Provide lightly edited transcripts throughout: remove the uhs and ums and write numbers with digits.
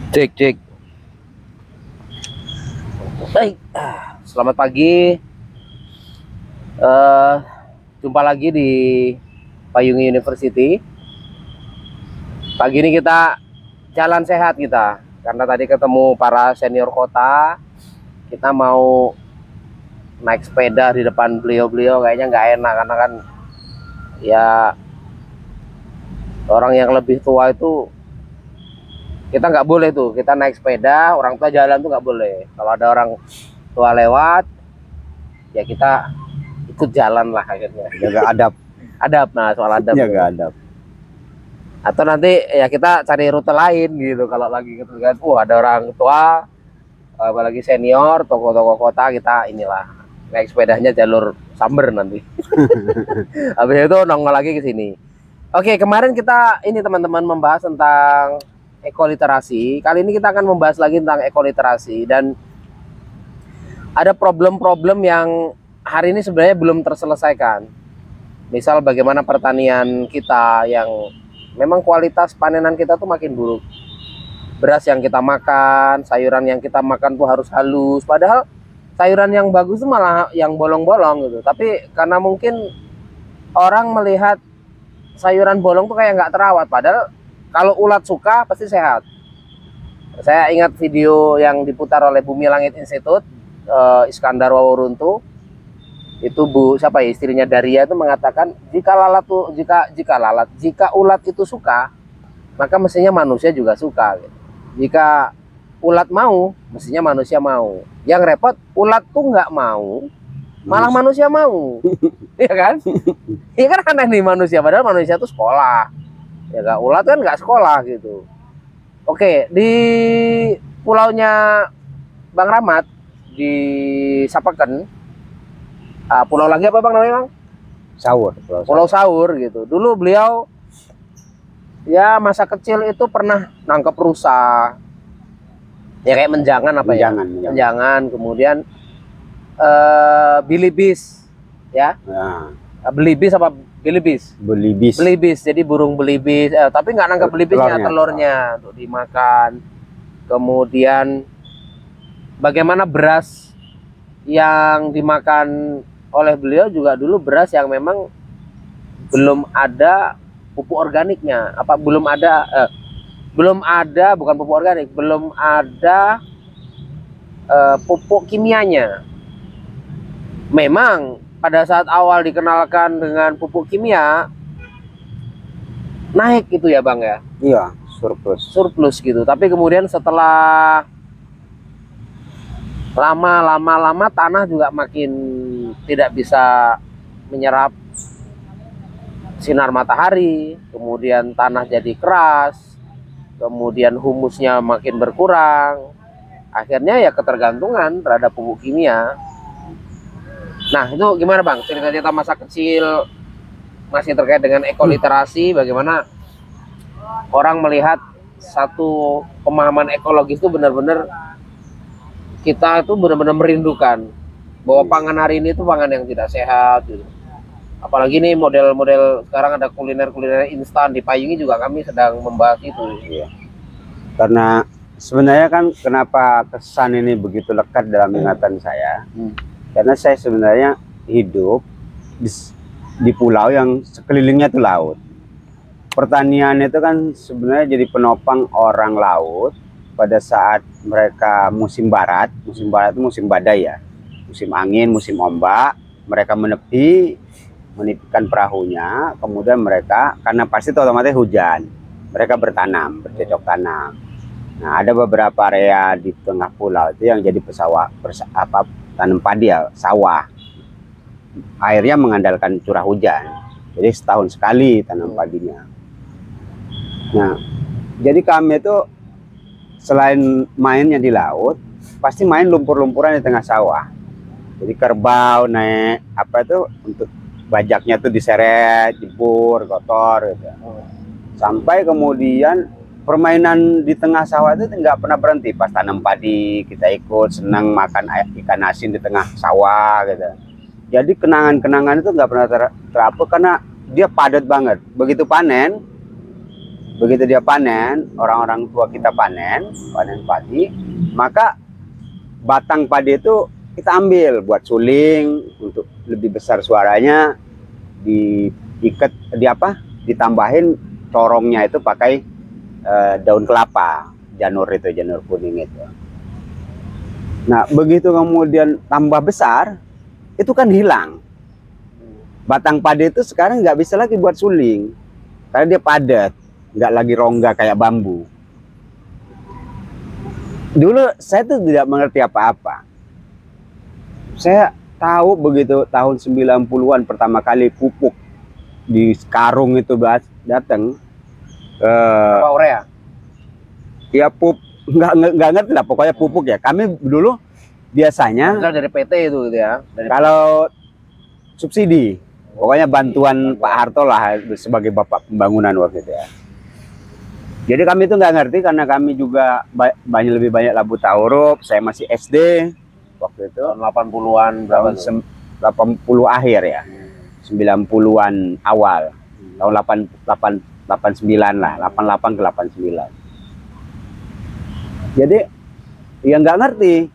Cek cek. Baik, selamat pagi. Eh, Jumpa lagi di Payung University. Pagi ini kita jalan sehat kita, karena tadi ketemu para senior kota. Kita mau naik sepeda di depan beliau-beliau, kayaknya nggak enak karena kan ya orang yang lebih tua itu kita nggak boleh tuh, kita naik sepeda orang tua jalan tuh nggak boleh. Kalau ada orang tua lewat ya kita ikut jalan lah akhirnya, Jaga adab. nah soal adab Jaga adab. atau nanti ya kita cari rute lain gitu kalau lagi gitu kan. Ada orang tua apalagi senior toko-toko kota, kita inilah naik sepedanya jalur samber nanti. Habis itu nongol lagi ke sini. Oke, kemarin kita ini teman-teman membahas tentang ekoliterasi. Kali ini kita akan membahas lagi tentang ekoliterasi, dan ada problem-problem yang hari ini sebenarnya belum terselesaikan. Misal bagaimana pertanian kita yang memang kualitas panenan kita tuh makin buruk. Beras yang kita makan, sayuran yang kita makan tuh harus halus, padahal sayuran yang bagus tuh malah yang bolong-bolong gitu. Tapi karena mungkin orang melihat sayuran bolong tuh kayak nggak terawat, padahal kalau ulat suka pasti sehat. Saya ingat video yang diputar oleh Bumi Langit Institute, Iskandar Wawuruntu. Itu siapa ya, istrinya Daria itu mengatakan jika ulat itu suka, maka mestinya manusia juga suka gitu. Jika ulat mau, mestinya manusia mau. Yang repot ulat tuh nggak mau, malah manusia mau. Iya kan? Iya kan, aneh nih manusia, padahal manusia tuh sekolah. Ya gak, ulat kan nggak sekolah gitu. Oke, di pulaunya Bang Rahmat di Sapeken, pulau lagi apa Bang namanya Bang? Sahur. Pulau Sahur gitu. Dulu beliau ya masa kecil itu pernah nangkep rusa. Ya kayak menjangan apa ya? Menjangan, kemudian bilibis ya. Nah, Belibis apa bilibis? Belibis. Jadi burung belibis, tapi nggak nangkep belibisnya, telurnya untuk dimakan. Kemudian bagaimana beras yang dimakan oleh beliau juga dulu beras yang memang belum ada pupuk organiknya, bukan pupuk organik, belum ada pupuk kimianya. Memang pada saat awal dikenalkan dengan pupuk kimia naik itu ya Bang ya. Iya, surplus gitu. Tapi kemudian setelah lama tanah juga makin tidak bisa menyerap sinar matahari, kemudian tanah jadi keras, kemudian humusnya makin berkurang. Akhirnya ya ketergantungan terhadap pupuk kimia. Nah, itu gimana Bang? Cerita-cerita masa kecil masih terkait dengan ekoliterasi, bagaimana orang melihat satu pemahaman ekologis itu benar-benar kita itu benar-benar merindukan bahwa pangan hari ini itu pangan yang tidak sehat gitu. Apalagi nih model-model sekarang ada kuliner-kuliner instan. Di Payungi juga kami sedang membahas itu. Iya. Karena sebenarnya kan kenapa kesan ini begitu lekat dalam ingatan saya? Karena saya sebenarnya hidup di pulau yang sekelilingnya itu laut. Pertanian itu kan sebenarnya jadi penopang orang laut pada saat mereka musim barat. Musim barat itu musim badai ya, musim angin, musim ombak. Mereka menipkan perahunya, kemudian mereka, karena pasti itu otomatis hujan, mereka bertanam, bercocok tanam. Nah, ada beberapa area di tengah pulau itu yang jadi tanam padi ya, sawah. Airnya mengandalkan curah hujan, jadi setahun sekali tanam padinya. Nah, jadi kami itu selain mainnya di laut, pasti main lumpur-lumpuran di tengah sawah. Jadi kerbau naik untuk bajaknya tuh diseret, jebur, kotor gitu. Sampai kemudian permainan di tengah sawah itu nggak pernah berhenti. Pas tanam padi kita ikut senang makan ikan asin di tengah sawah gitu. Jadi kenangan-kenangan itu nggak pernah terhapus karena dia padat banget. Begitu panen begitu dia panen, orang-orang tua kita panen padi, maka batang padi itu kita ambil buat suling untuk lebih besar suaranya, diikat ditambahin corongnya itu pakai daun kelapa, janur kuning itu. Nah, begitu kemudian tambah besar, itu kan hilang. Batang padi itu sekarang nggak bisa lagi buat suling, karena dia padat, nggak lagi rongga kayak bambu. Dulu saya tuh tidak mengerti apa-apa. Saya tahu begitu tahun 90-an pertama kali pupuk di karung itu datang. Apa urea? Ya nggak ngerti lah, pokoknya pupuk ya. Kami dulu biasanya dari PT itu gitu ya. Kalau subsidi, pokoknya bantuan Pak Harto lah sebagai bapak pembangunan waktu itu ya. Jadi kami itu nggak ngerti karena kami juga lebih banyak labu taurub. Saya masih SD waktu itu. Tahun 80-an berapa? Tahun 80 akhir ya. 90-an awal. Tahun 89 lah, 88 ke 89. Jadi ya nggak ngerti.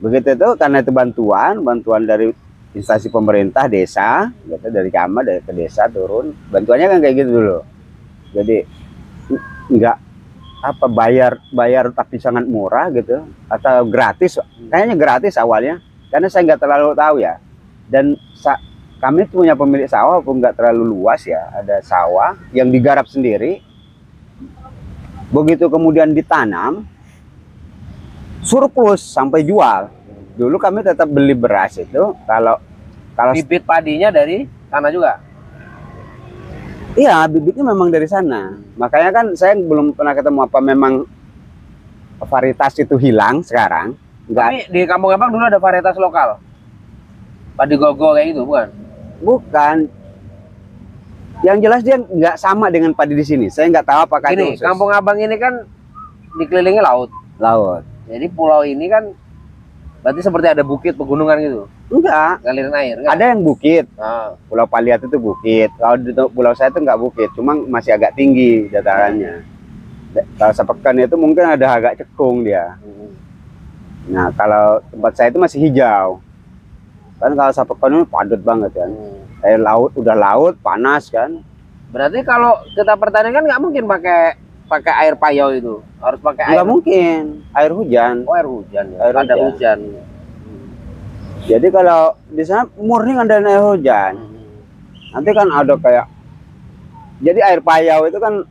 Begitu itu karena itu bantuan dari instansi pemerintah desa, gitu, dari camat ke desa turun. Bantuannya kan kayak gitu dulu. Jadi nggak bayar tapi sangat murah gitu, atau gratis, kayaknya gratis awalnya karena saya nggak terlalu tahu ya. Dan kami punya pemilik sawah pun nggak terlalu luas ya, ada sawah yang digarap sendiri. Begitu kemudian ditanam surplus sampai jual. Dulu kami tetap beli beras itu kalau bibit padinya dari sana juga. Iya, bibitnya memang dari sana. Makanya kan saya belum pernah ketemu apa memang varietas itu hilang sekarang. Enggak. Tapi di Kampung Abang dulu ada varietas lokal. Padi gogo kayak gitu, bukan? Bukan. Yang jelas dia nggak sama dengan padi di sini. Saya nggak tahu apakah ini itu Kampung Abang ini kan dikelilingi laut. Laut. Jadi pulau ini kan berarti seperti ada bukit pegunungan gitu. Enggak. Ngalirin air. Enggak? Ada yang bukit. Ah. Pulau Paliat itu bukit. Kalau di pulau saya itu nggak bukit, cuma masih agak tinggi datarannya. Kalau Sapekan itu mungkin ada agak cekung dia. Nah, kalau tempat saya itu masih hijau. Kan kalau Sapekan ini padat banget kan. Air laut, udah laut, panas kan. Berarti kalau kita pertanian kan nggak mungkin pakai air payau itu. Harus pakai air. Nggak mungkin, air hujan. Oh, air hujan ya. Air ada hujan. Jadi kalau di sana murni ada air hujan. Nanti kan ada kayak, jadi air payau itu kan,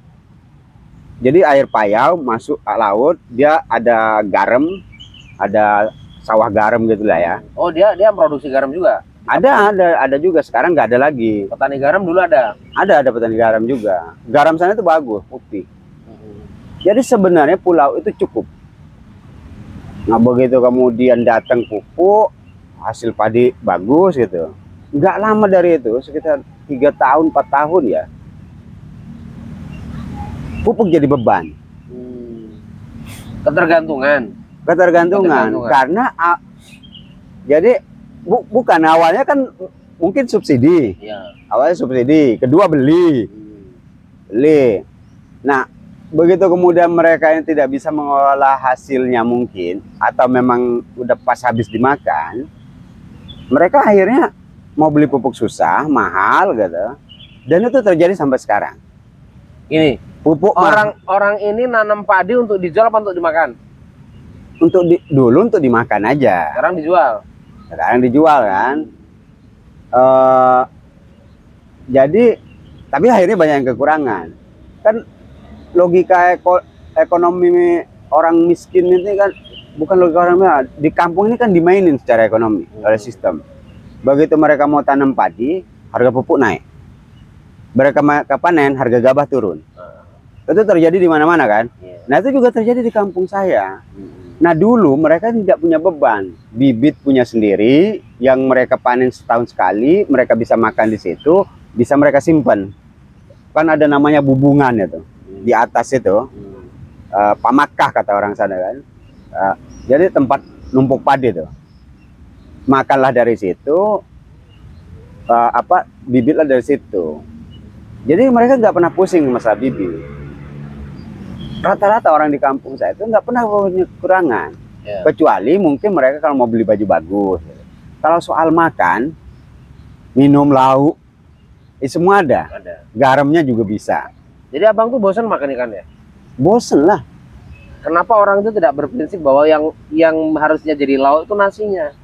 jadi air payau masuk ke laut, dia ada garam, ada sawah garam gitu lah ya. Oh, dia produksi garam juga. Ada juga, sekarang nggak ada lagi. Petani garam dulu ada. Ada petani garam juga. Garam sana itu bagus, putih. Jadi sebenarnya pulau itu cukup. Nah, begitu kemudian datang pupuk, hasil padi bagus gitu. Nggak lama dari itu, sekitar 3 tahun, 4 tahun ya. Pupuk jadi beban. Ketergantungan. Karena jadi bukan awalnya kan mungkin subsidi. Ya. Awalnya subsidi, kedua beli. Nah, begitu kemudian mereka yang tidak bisa mengolah hasilnya mungkin, atau memang udah pas habis dimakan, mereka akhirnya mau beli pupuk susah, mahal gitu. Dan itu terjadi sampai sekarang. Ini pupuk orang ini nanam padi untuk dijual apa untuk dimakan? Dulu untuk dimakan aja. Sekarang dijual kan. Jadi tapi akhirnya banyak yang kekurangan. Kan logika ekonomi orang miskin ini kan bukan logika orang miskin. Di kampung ini kan dimainin secara ekonomi oleh sistem. Begitu mereka mau tanam padi, harga pupuk naik. Mereka panen, harga gabah turun. Itu terjadi di mana-mana kan. Nah, itu juga terjadi di kampung saya. Nah, dulu mereka tidak punya beban. Bibit punya sendiri, yang mereka panen setahun sekali, mereka bisa makan di situ, bisa mereka simpan. Kan ada namanya bubungan itu. Di atas itu, pamakah kata orang sana kan. Jadi tempat numpuk padi itu. Makanlah dari situ, bibitlah dari situ. Jadi mereka nggak pernah pusing masalah bibit. rata-rata orang di kampung saya itu nggak pernah punya kekurangan. Ya. Kecuali mungkin mereka kalau mau beli baju bagus. Kalau soal makan, minum, lauk, semua ada. Garamnya juga bisa. Jadi abang tuh bosan makan ikan ya? Bosen lah. Kenapa orang itu tidak berprinsip bahwa yang harusnya jadi lauk itu nasinya?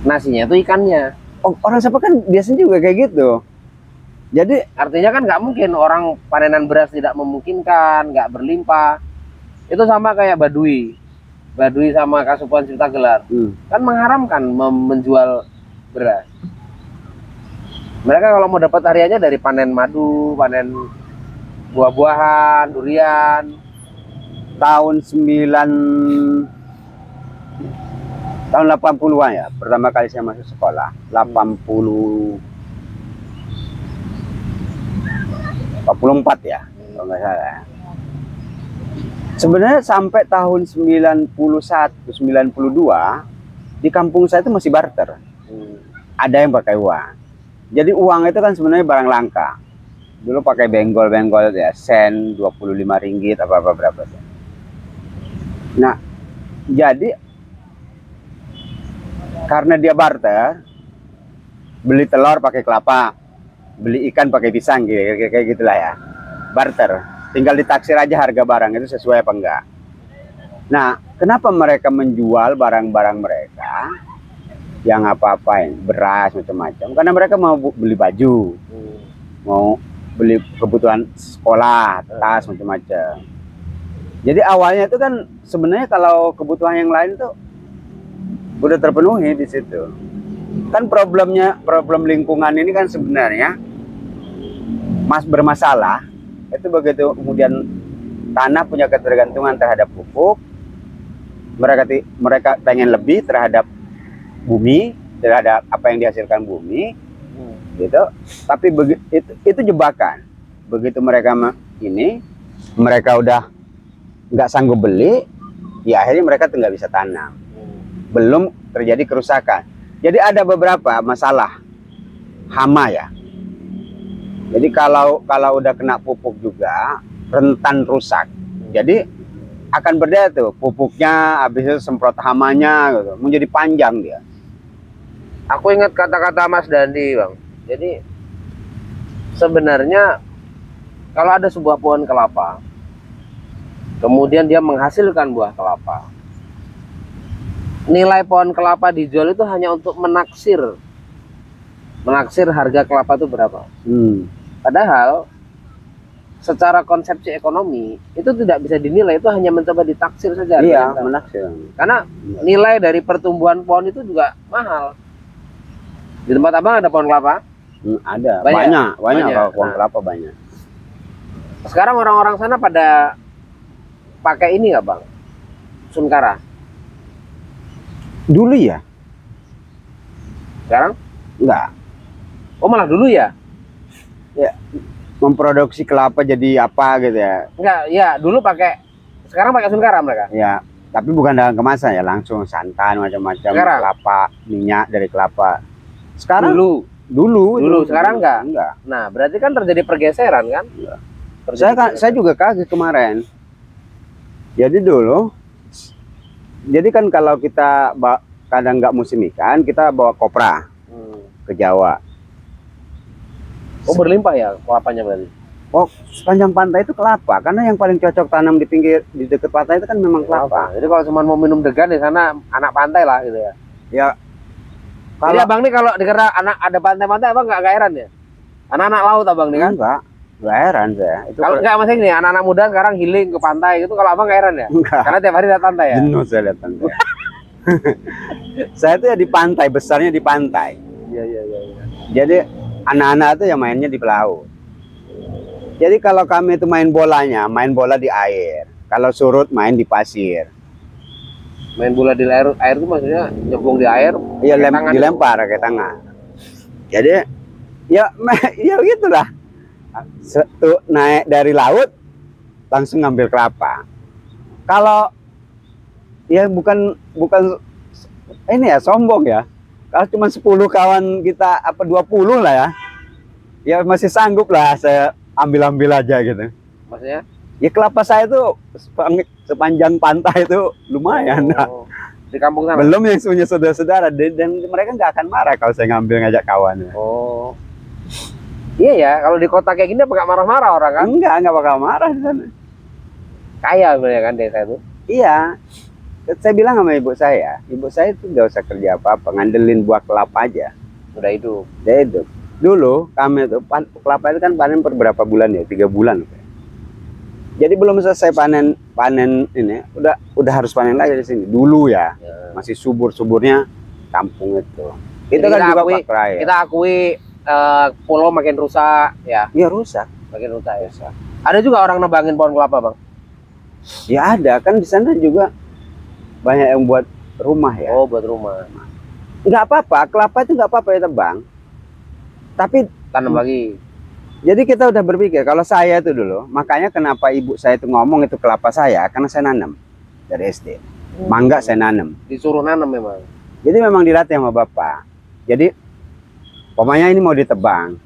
Nasinya itu ikannya. Oh, orang siapa kan biasanya juga kayak gitu. Jadi Artinya kan nggak mungkin orang panenan beras tidak memungkinkan, nggak berlimpah. Itu sama kayak Baduy. Baduy sama Kasupuan Cipta Gelar. Kan mengharamkan menjual beras. Mereka kalau mau dapat hariannya dari panen madu, panen buah-buahan, durian. tahun 80-an ya, pertama kali saya masuk sekolah, 84 ya, kalau nggak salah. Sebenarnya sampai tahun 91, 92 di kampung saya itu masih barter. Ada yang pakai uang. Jadi uang itu kan sebenarnya barang langka. Dulu pakai benggol-benggol ya, sen 25 ringgit apa-apa berapa. Nah, jadi karena dia barter, beli telur pakai kelapa, beli ikan pakai pisang, kayak gitulah ya. Barter, tinggal ditaksir aja harga barang itu sesuai apa enggak. Nah, kenapa mereka menjual barang-barang mereka yang apa-apain, beras macam-macam? Karena mereka mau beli baju, mau beli kebutuhan sekolah, tas macam-macam. Jadi awalnya itu kan sebenarnya kalau kebutuhan yang lain tuh udah terpenuhi di situ. Kan problem lingkungan ini kan sebenarnya bermasalah. Itu begitu kemudian tanah punya ketergantungan terhadap pupuk, mereka pengen lebih terhadap bumi, terhadap apa yang dihasilkan bumi, gitu. Tapi itu jebakan. Begitu mereka udah nggak sanggup beli, ya akhirnya mereka tuh nggak bisa tanam. Belum terjadi kerusakan. Jadi ada beberapa masalah hama ya. Jadi kalau udah kena pupuk juga rentan rusak. Jadi akan berdaya tuh pupuknya, habis itu semprot hamanya gitu. Menjadi panjang dia. Aku ingat kata-kata Mas Dandi, Bang. Jadi sebenarnya kalau ada sebuah pohon kelapa, kemudian dia menghasilkan buah kelapa, nilai pohon kelapa dijual itu hanya untuk menaksir harga kelapa itu berapa. Padahal secara konsepsi ekonomi itu tidak bisa dinilai, itu hanya mencoba ditaksir saja. Iya, menaksir. Karena nilai dari pertumbuhan pohon itu juga mahal. Di tempat abang ada pohon kelapa? Ada, banyak. Kalau pohon kelapa banyak. Sekarang orang-orang sana pada pakai ini nggak bang? Sunkara. Dulu ya? Sekarang? Enggak. Oh malah dulu ya? Ya, memproduksi kelapa jadi apa gitu ya? Enggak, ya dulu pakai. Sekarang pakai Sunkara mereka? Ya, tapi bukan dalam kemasan ya, langsung santan macam-macam, kelapa, minyak dari kelapa. Sekarang? Dulu. Sekarang enggak. Nah, berarti kan terjadi pergeseran kan? Enggak. Saya juga kaget kemarin. Jadi dulu, kan kalau kita kadang nggak musim ikan, kita bawa kopra ke Jawa. Oh berlimpah ya kelapanya berarti? Oh sepanjang pantai itu kelapa, karena yang paling cocok tanam di dekat pantai itu kan memang kelapa. Jadi kalau cuma mau minum degan di sana anak pantai lah gitu ya? Ya. Kalau jadi abang nih kalau dikira anak ada pantai-pantai abang nggak heran ya? Anak-anak laut abang nih kan? Nggak heran saya. Kalau nggak maksudnya nih anak-anak muda sekarang healing ke pantai gitu, kalau abang nggak heran ya? Enggak. Karena tiap hari lihat pantai ya? Jenuh saya lihat pantai. Saya tuh ya di pantai, besarnya di pantai. Iya. Jadi anak-anak tuh yang mainnya di laut. Jadi kalau kami itu main bola di air. Kalau surut main di pasir. Main bola di air itu maksudnya nyemplung di air? Iya, dilempar pakai tangan. Jadi ya gitulah. Tuh naik dari laut langsung ngambil kelapa. Kalau ya bukan ini ya sombong ya. Kalau cuma 10 kawan kita apa 20 lah ya. Ya masih sanggup lah saya ambil aja gitu. Maksudnya? Ya kelapa saya itu sepanjang pantai itu lumayan. Oh, di kampung sana. Belum yang punya saudara-saudara, dan mereka nggak akan marah kalau saya ngambil ngajak kawan. Oh. Iya ya, kalau di kota kayak gini nggak marah-marah orang kan? Nggak bakal marah di sana. Kaya sebenarnya kan desa itu. Iya, saya bilang sama ibu saya itu nggak usah kerja apa-apa, ngandelin buah kelapa aja. Udah hidup. Dia hidup. Dulu kami itu kelapa itu kan panen per berapa bulan ya? 3 bulan. Jadi belum selesai panen ini, udah harus panen lagi di sini. Dulu ya, masih subur-suburnya kampung itu. Itu Jadi kan juga akui, Pak Rai. kita akui pulau makin rusak ya. Iya rusak. Makin rusak ya. Ada juga orang nebangin pohon kelapa, Bang. Ya ada, kan di sana juga banyak yang buat rumah ya. Oh, buat rumah. Nggak apa-apa, kelapa itu nggak apa-apa ya tebang. Tapi Tanam lagi. jadi kita udah berpikir, kalau saya itu dulu, makanya kenapa ibu saya itu ngomong itu kelapa saya, karena saya nanam dari SD. Mangga saya nanam. Disuruh nanam memang. Jadi memang dilatih sama bapak. Jadi pokoknya ini mau ditebang,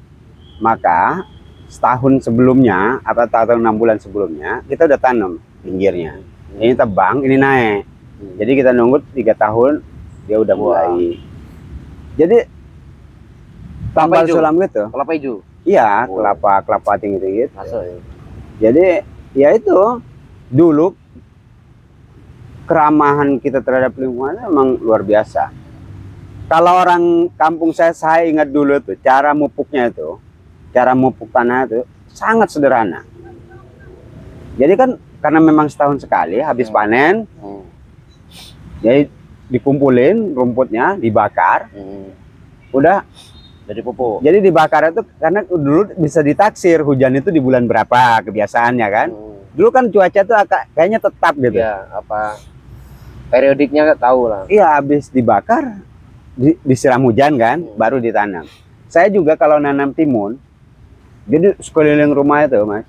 maka setahun sebelumnya atau tahun 6 bulan sebelumnya kita udah tanam pinggirnya. Ini tebang, ini naik. Jadi kita nunggu 3 tahun dia udah mulai. Jadi tambal sulam gitu. Kelapa hijau. Iya, kelapa tinggi-tinggi. Masuk ya. Jadi ya itu dulu keramahan kita terhadap lingkungan memang luar biasa. Kalau orang kampung saya ingat dulu tuh cara mupuknya itu, cara mupuk tanah itu sangat sederhana. Jadi kan karena memang setahun sekali habis panen, jadi dikumpulin rumputnya, dibakar, udah jadi pupuk. Jadi dibakar itu karena dulu bisa ditaksir hujan itu di bulan berapa kebiasaannya kan. Dulu kan cuaca tuh kayaknya tetap gitu. Iya, apa periodiknya nggak tahu lah. Iya, habis dibakar disiram hujan kan, baru ditanam. Saya juga kalau nanam timun, jadi sekeliling rumah itu Mas,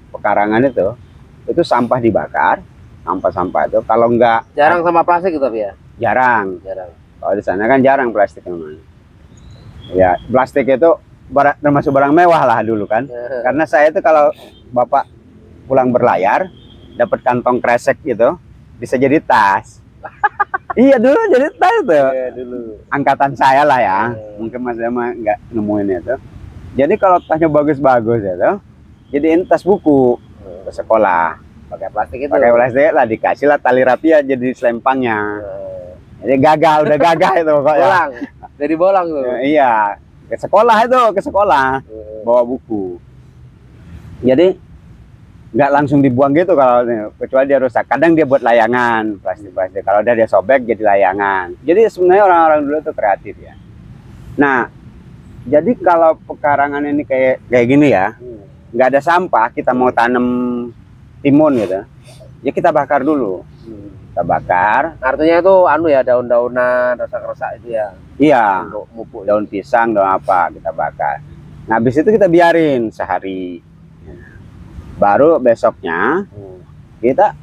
pekarangan itu sampah dibakar, sampah itu kalau enggak jarang sama plastik gitu ya. Jarang. Kalau di sana kan jarang plastik memang. Ya, plastik itu termasuk barang mewah lah dulu kan. Karena saya itu kalau bapak pulang berlayar, dapat kantong kresek gitu, bisa jadi tas. Iya dulu jadi tas itu. Iya, dulu. Angkatan saya lah ya. Mungkin Mas Dema nggak nemuin itu. Jadi kalau tasnya bagus-bagus ya tuh, jadiin tas buku ke sekolah. Pakai plastik itu. Pakai plastik lah, dikasih lah tali rapia jadi selempangnya. Jadi udah gagah itu pokoknya. Bolang. Dari bolang tuh. Iya, ke sekolah bawa buku. Jadi nggak langsung dibuang gitu kalau kecuali dia rusak. Kadang dia buat layangan plastik. Kalau udah dia sobek jadi layangan. Jadi sebenarnya orang-orang dulu tuh kreatif ya. Nah, jadi kalau pekarangan ini kayak gini ya, nggak ada sampah, kita mau tanam timun gitu, ya kita bakar dulu. Kita bakar. Artinya itu ya daun-daunan, resak-resak itu ya. Iya. Untuk mupuk. Daun pisang, daun apa kita bakar. Nah, habis itu kita biarin sehari. Baru besoknya kita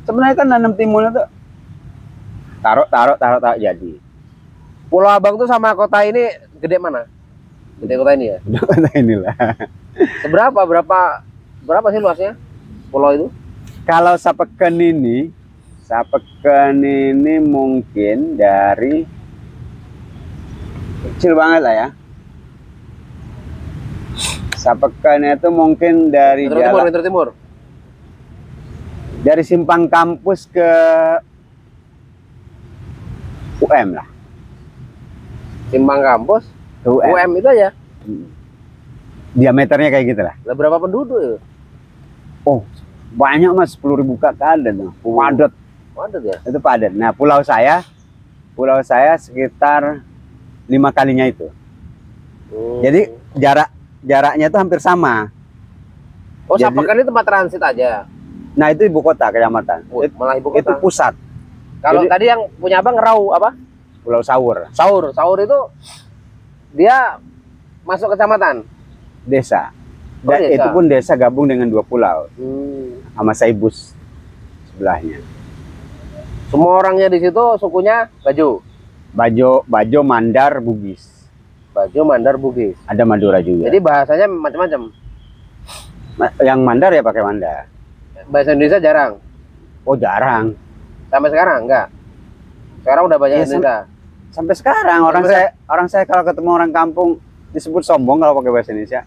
sebenarnya kan nanam timun itu taruh jadi. Pulau Abang tuh sama kota ini gede mana? Gede kota ini ya? Kota inilah. Berapa sih luasnya pulau itu? Kalau Sapeken ini mungkin dari kecil banget lah ya. Sapeken itu mungkin dari Metro Timur. Dari simpang kampus ke UM lah. Simpang kampus Ke UM. itu aja. Diameternya kayak gitu lah. Berapa penduduk itu? Oh, banyak Mas, 10.000 kakak ada tuh. Padat ya? Itu padat. Nah, pulau saya sekitar 5 kalinya itu. Jadi jaraknya itu hampir sama. Oh, Sapeken itu tempat transit aja. Nah, itu ibu kota kecamatan. Malah ibu kota. Itu pusat. Kalau tadi yang punya Abang Ngerau apa? Pulau Saur. Saur itu dia masuk kecamatan. Desa. Oh, desa. Itu pun desa gabung dengan 2 pulau. Sama Saibus sebelahnya. Semua orangnya di situ sukunya Bajo, Mandar, Bugis. Bajo, Mandar, Bugis. Ada Madura juga. Jadi bahasanya macam-macam. Yang Mandar ya pakai Mandar. Bahasa Indonesia jarang. Oh jarang. Sampai sekarang enggak. Sekarang udah banyak Iya, Indonesia. Sampai sekarang orang saya kalau ketemu orang kampung disebut sombong kalau pakai bahasa Indonesia.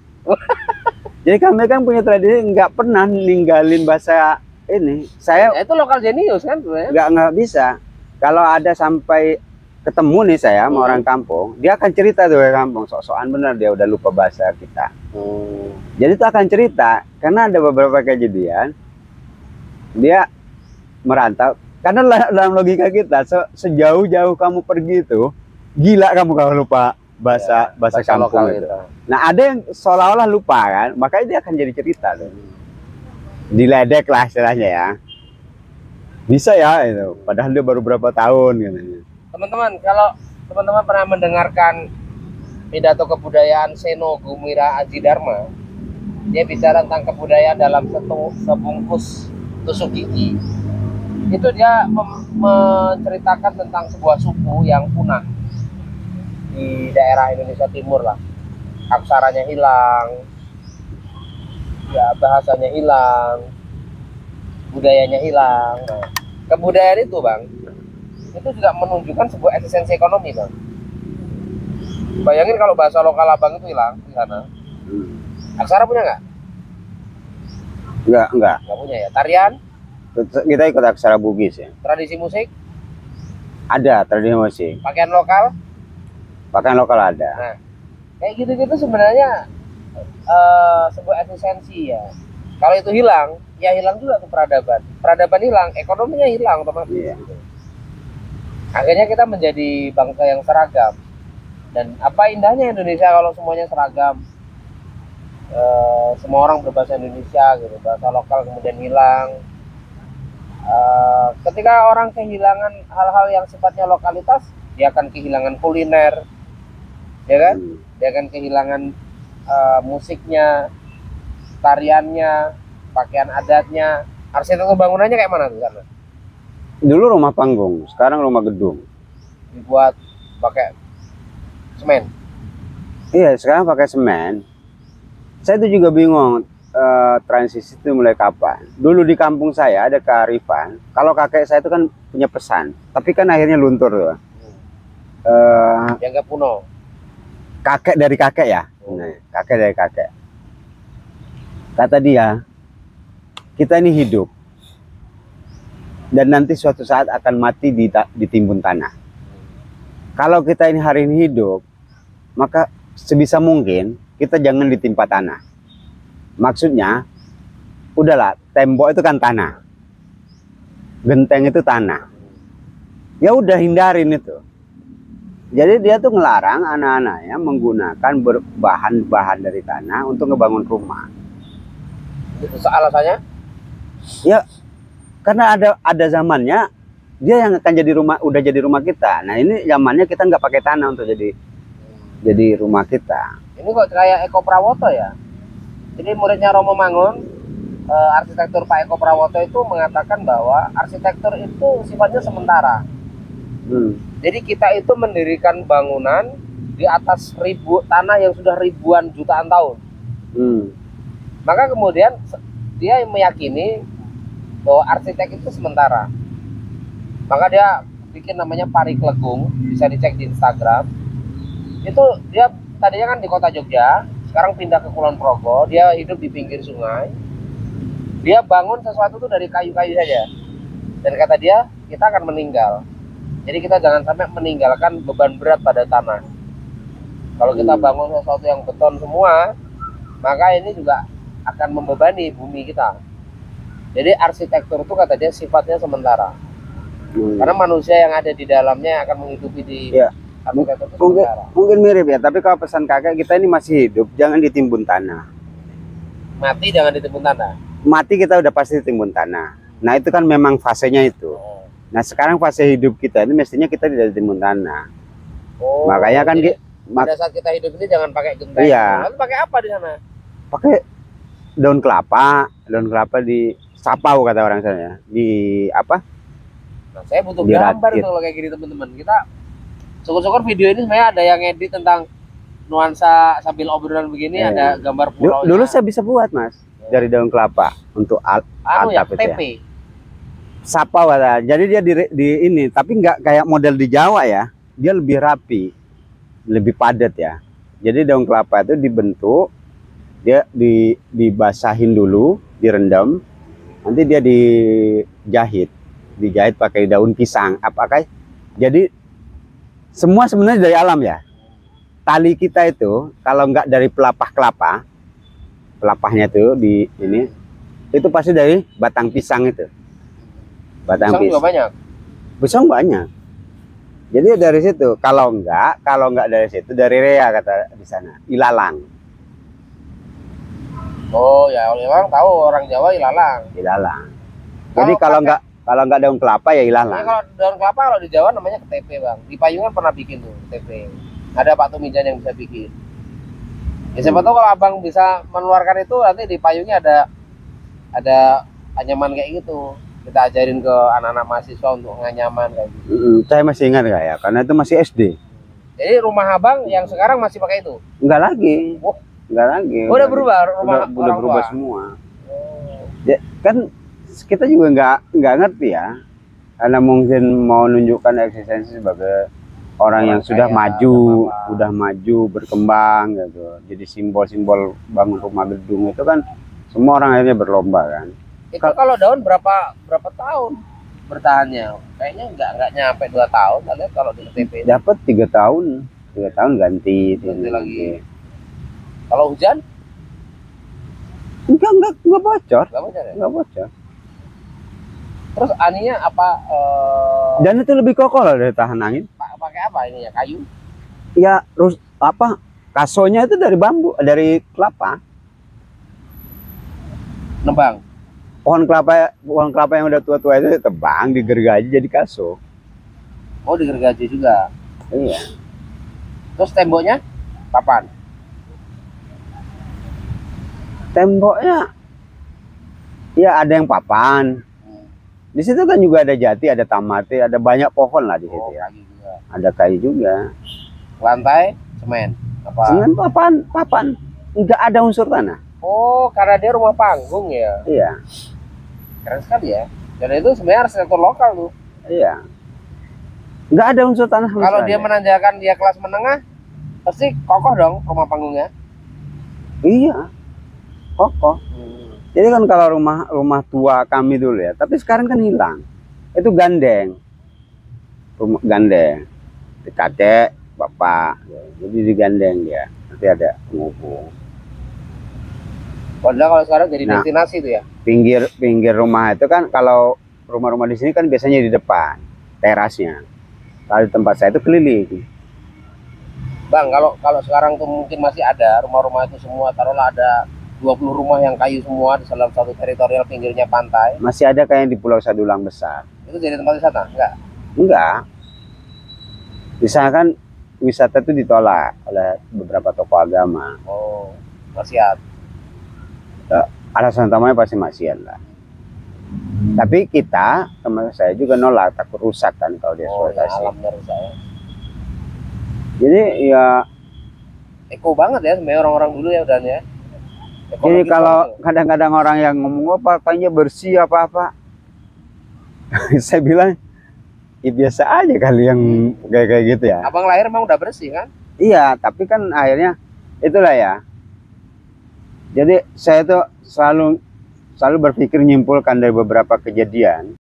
Jadi kami kan punya tradisi nggak pernah ninggalin bahasa ini. Saya Ya, itu lokal jenius kan sebenarnya. nggak bisa. Kalau ada sampai ketemu nih saya sama orang kampung, dia akan cerita tuh ke kampung, sok-sokan bener dia udah lupa bahasa kita. Jadi itu akan cerita karena ada beberapa kejadian dia merantau. Karena dalam logika kita sejauh-jauh kamu pergi itu gila kamu kalau lupa bahasa kampung lokal itu. Nah ada yang seolah-olah lupa kan, makanya dia akan jadi cerita tuh. Diledek lah istilahnya ya. Bisa ya itu, padahal dia baru berapa tahun gitu. Teman-teman, kalau teman-teman pernah mendengarkan pidato kebudayaan Seno Gumira Aji Dharma, dia bicara tentang kebudayaan dalam sebungkus tusuk gigi. Itu dia menceritakan tentang sebuah suku yang punah di daerah Indonesia Timur lah. Aksaranya hilang, ya bahasanya hilang, budayanya hilang. Nah, kebudayaan itu bang, itu juga menunjukkan sebuah eksistensi ekonomi bang. Bayangin kalau bahasa lokal abang itu hilang di sana. Aksara punya nggak? Enggak. Nggak punya ya. Tarian? Kita ikut aksara Bugis ya. Tradisi musik? Ada tradisi musik. Pakaian lokal? Pakaian lokal ada. Nah, kayak gitu-gitu sebenarnya sebuah eksistensi ya. Kalau itu hilang, ya hilang juga tuh peradaban. Peradaban hilang, ekonominya hilang otomatis. Iya. Akhirnya kita menjadi bangsa yang seragam. Dan apa indahnya Indonesia kalau semuanya seragam? Semua orang berbahasa Indonesia gitu, bahasa lokal kemudian hilang. Ketika orang kehilangan hal-hal yang sifatnya lokalitas, dia akan kehilangan kuliner, ya kan? Dia akan kehilangan musiknya, tariannya, pakaian adatnya, arsitektur bangunannya kayak mana tuh sana? Dulu rumah panggung, sekarang rumah gedung. Dibuat pakai semen. Iya, sekarang pakai semen. Saya tuh juga bingung transisi itu mulai kapan. Dulu di kampung saya ada kearifan. Kalau kakek saya itu kan punya pesan, tapi kan akhirnya luntur tuh. Dianggap kuno. Kakek dari kakek ya. Nah, kakek dari kakek. Kata dia, kita ini hidup dan nanti suatu saat akan mati di timbun tanah. Kalau kita ini hari ini hidup, maka sebisa mungkin kita jangan ditimpa tanah. Maksudnya, udahlah, tembok itu kan tanah, genteng itu tanah. Ya udah hindarin itu. Jadi dia tuh ngelarang anak-anaknya menggunakan bahan dari tanah untuk ngebangun rumah. Itu alasannya? Ya, karena ada zamannya dia yang akan udah jadi rumah kita. Nah ini zamannya kita nggak pakai tanah untuk jadi rumah kita. Ini kok kayak Eko Prawoto ya? Jadi muridnya Romo Mangun, arsitektur Pak Eko Prawoto itu mengatakan bahwa arsitektur itu sifatnya sementara. Jadi kita itu mendirikan bangunan di atas tanah yang sudah ribuan jutaan tahun. Maka kemudian dia meyakini bahwa arsitek itu sementara. Maka dia bikin namanya Pari Klegung, bisa dicek di Instagram. Itu dia tadinya kan di kota Jogja, sekarang pindah ke Kulon Progo, dia hidup di pinggir sungai. Dia bangun sesuatu tuh dari kayu-kayu saja. Dan kata dia, kita akan meninggal. Jadi kita jangan sampai meninggalkan beban berat pada tanah. Kalau kita bangun sesuatu yang beton semua, maka ini juga akan membebani bumi kita. Jadi arsitektur itu kata dia sifatnya sementara. Karena manusia yang ada di dalamnya akan menghidupi di arsitektur itu sementara. Mungkin mirip ya, tapi kalau pesan kakek kita ini masih hidup, jangan ditimbun tanah. Mati jangan ditimbun tanah. Mati kita udah pasti ditimbun tanah. Nah itu kan memang fasenya itu. Nah sekarang fase hidup kita ini mestinya kita tidak ditimbun tanah. Makanya kan pada saat kita hidup ini jangan pakai genteng. Iya. Lalu pakai apa di sana? Pakai daun kelapa di sapau kata orang sana. Di apa? Nah, saya butuh gambar kalau kayak gini teman-teman. Kita syukur-syukur video ini sebenarnya ada yang edit tentang nuansa sambil obrolan begini, ada gambar pulau. Dulu saya bisa buat mas. dari daun kelapa untuk Anu ya, atap itu ya. TP. Sapau ada. Jadi dia di ini, tapi nggak kayak model di Jawa ya. Dia lebih rapi, lebih padat ya. Jadi daun kelapa itu dibentuk, dia dibasahin dulu, direndam, nanti dia dijahit pakai daun pisang. Apakah? Jadi semua sebenarnya dari alam ya. Tali kita itu kalau nggak dari pelepah kelapa, pelepahnya itu di ini, itu pasti dari batang pisang itu. Batang Pisang juga banyak. Pisang banyak. Jadi dari situ. Kalau enggak dari situ dari rea kata di sana. Ilalang. Oh ya, orang tahu orang Jawa ilalang. Ilalang. Jadi kalau enggak daun kelapa ya ilalang. Kalau daun kelapa kalau di Jawa namanya KTP bang. Di Payungan pernah bikin tuh KTP. Ada Pak Tumijan yang bisa bikin. Ya siapa tahu kalau abang bisa mengeluarkan itu nanti di payungnya ada anyaman kayak gitu. Kita ajarin ke anak-anak mahasiswa untuk nganyaman kayak gitu. Saya masih ingat nggak ya? Karena itu masih SD. Jadi rumah abang yang sekarang masih pakai itu? Enggak lagi. Enggak lagi. Oh, udah berubah rumah udah berubah tua semua. Ya, kan kita juga nggak ngerti ya. Karena mungkin mau nunjukkan eksistensi sebagai orang yang sudah maju, berkembang gitu. Jadi simbol-simbol bangun rumah gedung itu kan semua orang akhirnya berlomba kan. Itu kalau daun berapa tahun bertahannya? Kayaknya nggak nyampe 2 tahun. Lihat kalau di KTP dapat 3 tahun ganti lagi. Kalau hujan? Enggak bocor. Nggak bocor ya? Enggak bocor. Terus aninya apa? Dan itu lebih kokoh loh dari tahan angin. Pakai apa ini ya? Kayu? Ya, kasonya itu dari bambu, dari kelapa. Nebang. Pohon kelapa yang udah tua-tua itu tebang, digergaji jadi kaso. Oh, digergaji juga. Iya. Terus temboknya papan? Temboknya ya ada yang papan. Di situ kan juga ada jati, ada tamate, ada banyak pohon lah di situ ya. Kayu juga. Ada kayu juga. Lantai semen. Apa? Semen papan. Enggak ada unsur tanah. Oh, karena dia rumah panggung ya. Iya. Keren sekali ya. Dan itu sebenarnya arsitektur lokal tuh. Iya. Enggak ada unsur tanah. Kalau dia menandakan dia kelas menengah, pasti kokoh dong rumah panggungnya. Iya. Kokoh. Jadi kan kalau rumah tua kami dulu ya, tapi sekarang kan hilang. Itu gandeng. Rumah gandeng. Kakek, bapak. Jadi digandeng dia. Nanti ada penghubung. Padahal kalau sekarang jadi destinasi tuh ya. Pinggir rumah itu kan kalau rumah-rumah di sini kan biasanya di depan terasnya. Kalau di tempat saya itu keliling. Bang, kalau sekarang tuh mungkin masih ada rumah-rumah itu semua, taruhlah ada 20 rumah yang kayu semua di dalam satu teritorial pinggirnya pantai. Masih ada kayak di Pulau Sadulang besar. Itu jadi tempat wisata? Enggak. Misalkan wisata itu ditolak oleh beberapa tokoh agama. Oh, maksiat. Alasan utamanya pasti maksiat lah. Tapi kita, teman saya juga nolak, takut rusak kan kalau dia eksploitasi. Ya, alamnya rusak ya. Jadi ya eko banget ya sebenarnya orang-orang dulu ya udah ya. Jadi kalau kadang-kadang orang yang ngomong apa kayaknya bersih apa-apa, saya bilang ya biasa aja kali yang kayak gitu ya. Abang lahir emang udah bersih kan? Iya, tapi kan akhirnya itulah ya. Jadi saya tuh selalu berpikir nyimpulkan dari beberapa kejadian